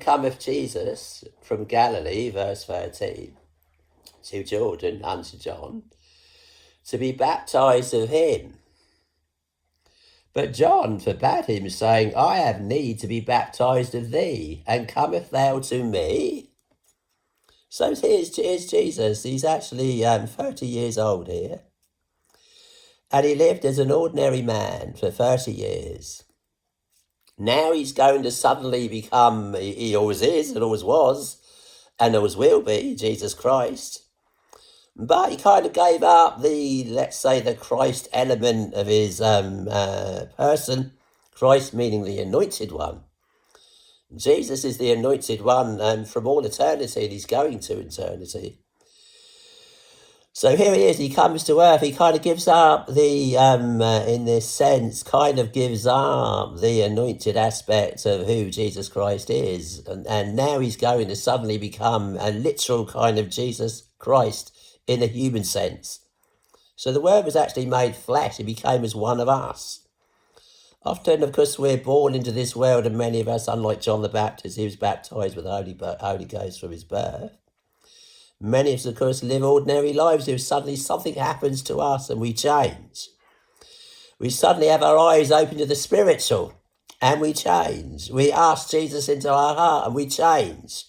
cometh Jesus from Galilee, verse 13, to Jordan unto John, to be baptized of him. But John forbade him, saying, I have need to be baptized of thee, and cometh thou to me? So here's Jesus. He's actually 30 years old here. And he lived as an ordinary man for 30 years. Now he's going to suddenly become, he always is and always was, and always will be, Jesus Christ. But he kind of gave up the, let's say, the Christ element of his person. Christ meaning the anointed one. Jesus is the anointed one from all eternity, and he's going to eternity. So here he is, he comes to earth, he kind of gives up the, in this sense, kind of gives up the anointed aspect of who Jesus Christ is. And now he's going to suddenly become a literal kind of Jesus Christ in a human sense. So the Word was actually made flesh, he became as one of us. Often, of course, we're born into this world, and many of us, unlike John the Baptist, he was baptized with the Holy Ghost from his birth. Many of us, of course, live ordinary lives. If suddenly something happens to us and we change, we suddenly have our eyes open to the spiritual and we change. We ask Jesus into our heart and we change.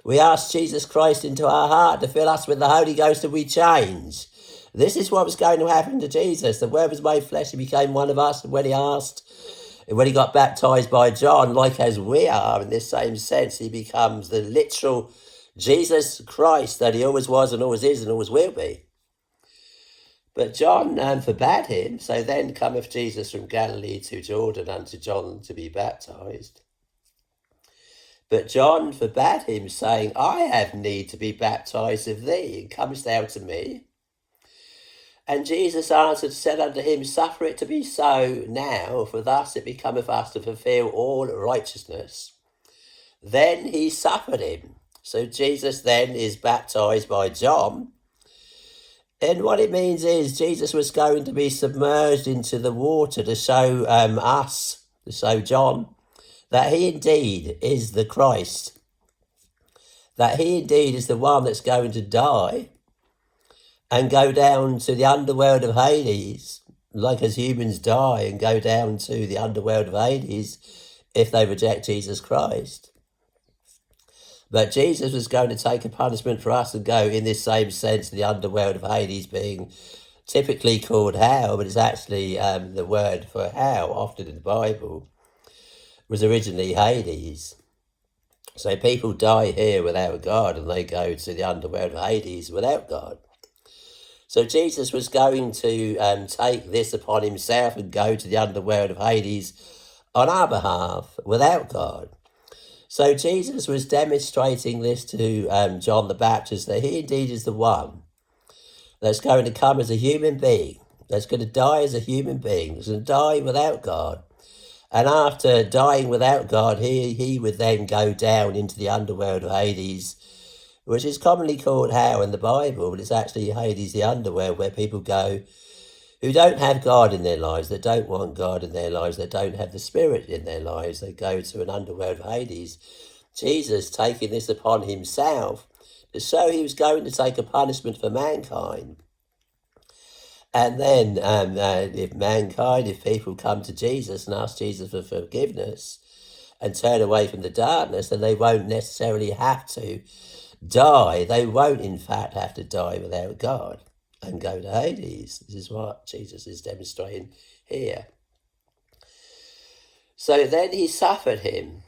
We ask Jesus Christ into our heart to fill us with the Holy Ghost and we change. This is what was going to happen to Jesus. The Word was made flesh, he became one of us. And when he got baptized by John, like as we are in this same sense, he becomes the literal Jesus Christ that he always was and always is and always will be. But John forbade him, so then cometh Jesus from Galilee to Jordan unto John to be baptized. But John forbade him, saying, I have need to be baptized of thee, and comest thou to me? And Jesus answered, said unto him, suffer it to be so now, for thus it becometh us to fulfill all righteousness. Then he suffered him. So Jesus then is baptized by John. And what it means is Jesus was going to be submerged into the water to show us, to show John, that he indeed is the Christ. That he indeed is the one that's going to die and go down to the underworld of Hades, like as humans die and go down to the underworld of Hades if they reject Jesus Christ. But Jesus was going to take a punishment for us and go in this same sense, the underworld of Hades being typically called hell, but it's actually the word for hell, often in the Bible, was originally Hades. So people die here without God and they go to the underworld of Hades without God. So Jesus was going to take this upon himself and go to the underworld of Hades on our behalf without God. So Jesus was demonstrating this to John the Baptist, that he indeed is the one that's going to come as a human being, that's going to die as a human being, that's going to die without God. And after dying without God, he would then go down into the underworld of Hades, which is commonly called hell in the Bible, but it's actually Hades, the underworld, where people go who don't have God in their lives, that don't want God in their lives, that don't have the Spirit in their lives. They go to an underworld of Hades. Jesus taking this upon himself to show he was going to take a punishment for mankind. And then if people come to Jesus and ask Jesus for forgiveness and turn away from the darkness, then they won't necessarily have to die. They won't, in fact, have to die without God and go to Hades. This is what Jesus is demonstrating here. So then he suffered him,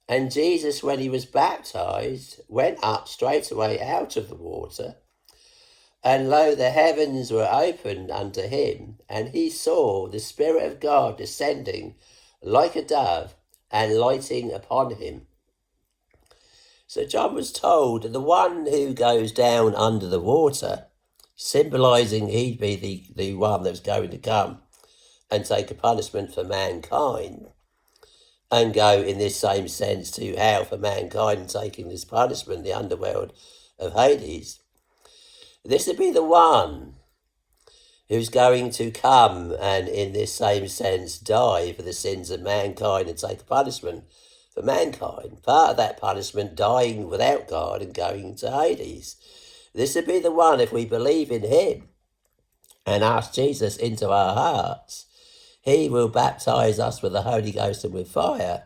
and Jesus, when he was baptized, went up straightway out of the water, and lo, the heavens were opened unto him, and he saw the Spirit of God descending like a dove and lighting upon him. So John was told the one who goes down under the water, symbolizing he'd be the one that's going to come and take a punishment for mankind and go in this same sense to hell for mankind, taking this punishment, the underworld of Hades. This would be the one who's going to come and in this same sense die for the sins of mankind and take a punishment for mankind. Part of that punishment, dying without God and going to Hades. This would be the one if we believe in him and ask Jesus into our hearts. He will baptize us with the Holy Ghost and with fire.